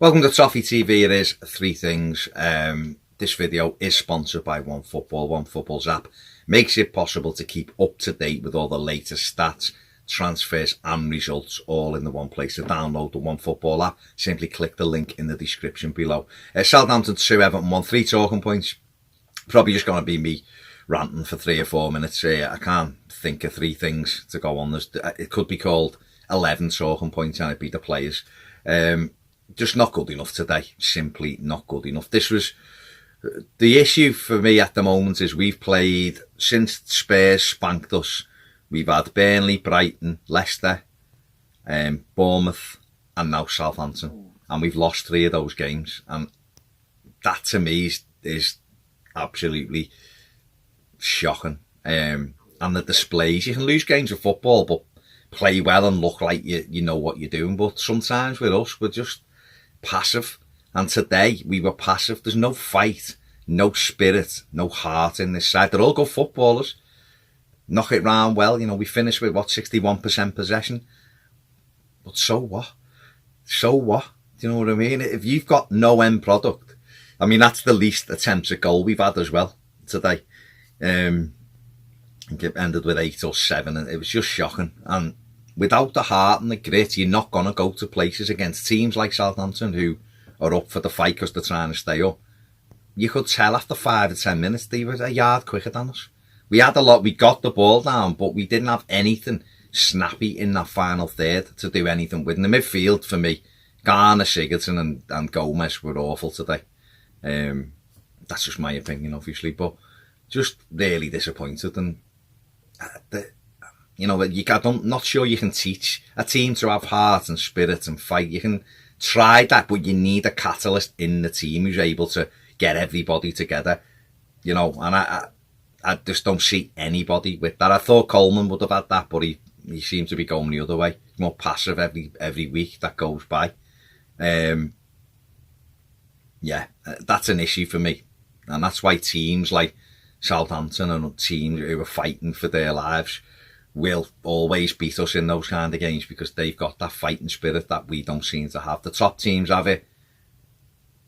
Welcome to Toffee TV. It is three things. This video is sponsored by OneFootball. OneFootball's app makes it possible to keep up to date with all the latest stats, transfers and results all in the one place. To download the OneFootball app, simply click the link in the description below. Southampton 2, Everton 1, 3 talking points. Probably just going to be me ranting for 3 or 4 minutes. I can't think of 3 things to go on. It could be called 11 talking points and it'd be the players. Just not good enough today. Simply not good enough. This was the issue for me at the moment. Is we've played since Spurs spanked us. We've had Burnley, Brighton, Leicester, Bournemouth, and now Southampton, and we've lost 3 of those games. And that to me is absolutely shocking. And the displays, you can lose games of football, but play well and look like you know what you're doing. But sometimes with us, we're just passive, and today we were passive. There's no fight, no spirit, no heart in this side. They're all good footballers, knock it round well. We finished with 61% possession, but so what? Do you know what I mean? If you've got no end product, that's the least attempts at goal we've had as well today. It ended with 8 or 7, and it was just shocking. And without the heart and the grit, you're not going to go to places against teams like Southampton who are up for the fight because they're trying to stay up. You could tell after 5 or 10 minutes they were a yard quicker than us. We had a lot, we got the ball down, but we didn't have anything snappy in that final third to do anything with. In the midfield, for me, Garner, Sigurdsson and Gomez were awful today. That's just my opinion, obviously, but just really disappointed. And I'm not sure you can teach a team to have heart and spirit and fight. You can try that, but you need a catalyst in the team who's able to get everybody together. And I just don't see anybody with that. I thought Coleman would have had that, but he seemed to be going the other way. More passive every week that goes by. That's an issue for me. And that's why teams like Southampton and teams who are fighting for their lives will always beat us in those kind of games, because they've got that fighting spirit that we don't seem to have. The top teams have it.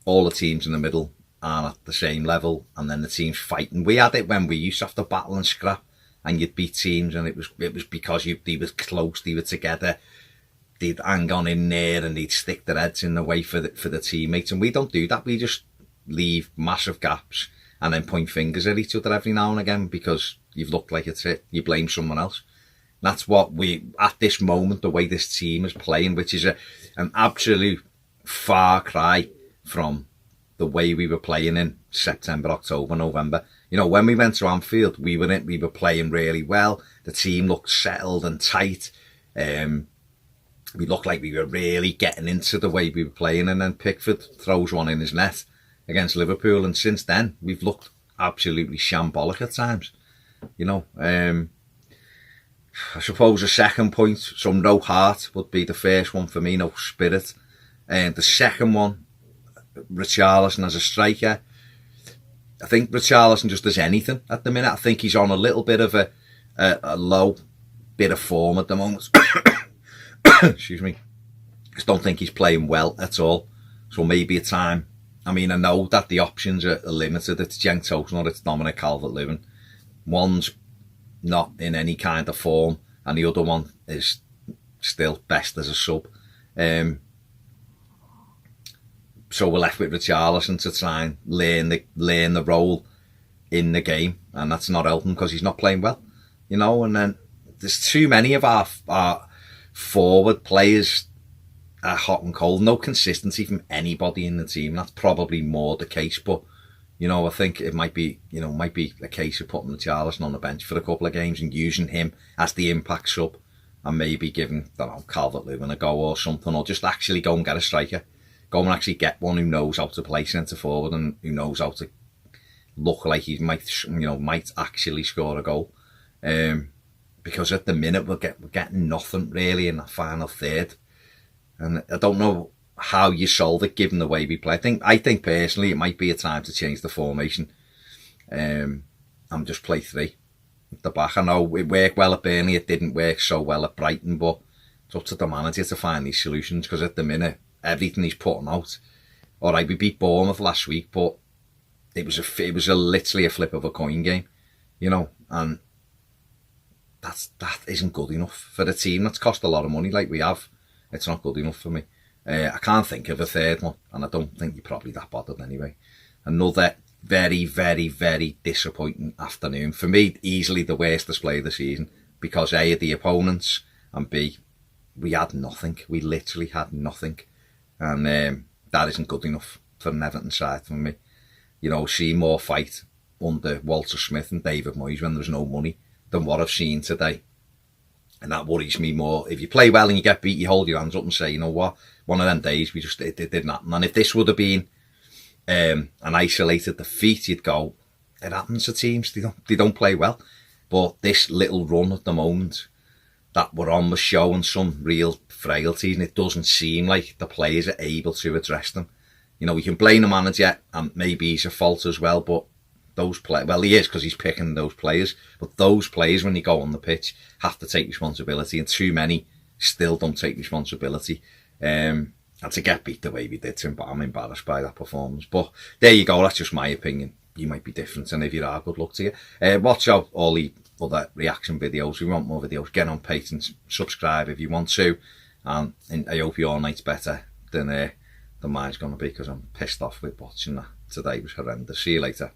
All the teams in the middle are at the same level, and then the teams fighting. We had it when we used to have to battle and scrap, and you'd beat teams, and it was because they were close, they were together, they'd hang on in there, and they'd stick their heads in the way for the teammates. And we don't do that. We just leave massive gaps and then point fingers at each other every now and again because you've looked like it's it. You blame someone else. That's what at this moment, the way this team is playing, which is an absolute far cry from the way we were playing in September, October, November. When we went to Anfield, we were playing really well. The team looked settled and tight. We looked like we were really getting into the way we were playing, and then Pickford throws one in his net against Liverpool, and since then we've looked absolutely shambolic at times. I suppose the second point, some no heart, would be the first one for me, no spirit. And the second one, Richarlison as a striker. I think Richarlison just does anything at the minute. I think he's on a little bit of a low bit of form at the moment. Excuse me. I just don't think he's playing well at all. So maybe a time. I know that the options are limited. It's Cenk Tosun or it's Dominic Calvert-Lewin. One's not in any kind of form, and the other one is still best as a sub. So we're left with Richarlison to try and learn the role in the game, and that's not helping because he's not playing well. And then there's too many of our forward players are hot and cold. No consistency from anybody in the team. That's probably more the case, but I think it might be a case of putting Richarlison on the bench for a couple of games and using him as the impact sub, and maybe giving Calvert-Lewin a go or something, or just actually go and get a striker. Go and actually get one who knows how to play centre forward and who knows how to look like he might actually score a goal. Because at the minute we're getting nothing really in that final third, and I don't know how you solve it given the way we play. I think personally it might be a time to change the formation and just play 3 at the back. I know it worked well at Burnley, it didn't work so well at Brighton, but it's up to the manager to find these solutions, because at the minute everything he's putting out. All right, we beat Bournemouth last week, but it was literally a flip of a coin game, you know, and that isn't good enough for the team that's cost a lot of money like we have. It's not good enough for me. I can't think of a third one, and I don't think you're probably that bothered anyway. Another very, very, very disappointing afternoon. For me, easily the worst display of the season, because A, of the opponents, and B, we had nothing. We literally had nothing. And that isn't good enough for an Everton side for me. You know, see more fight under Walter Smith and David Moyes when there's no money than what I've seen today. And that worries me more. If you play well and you get beat, you hold your hands up and say, you know what, one of them days it didn't happen. And if this would have been an isolated defeat, you'd go, it happens to teams, they don't play well. But this little run at the moment that we're on was showing some real frailties, and it doesn't seem like the players are able to address them. You know, we can blame the manager, and maybe he's a fault as well, but those players, well, he is, because he's picking those players, but those players, when they go on the pitch, have to take responsibility, and too many still don't take responsibility. And to get beat the way we did, I'm embarrassed by that performance. But there you go, that's just my opinion. You might be different, and if you are, good luck to you. Watch out all the other reaction videos. If you want more videos, get on Patreon, subscribe if you want to, and I hope your night's better than mine's going to be, because I'm pissed off with watching that. Today was horrendous. See you later.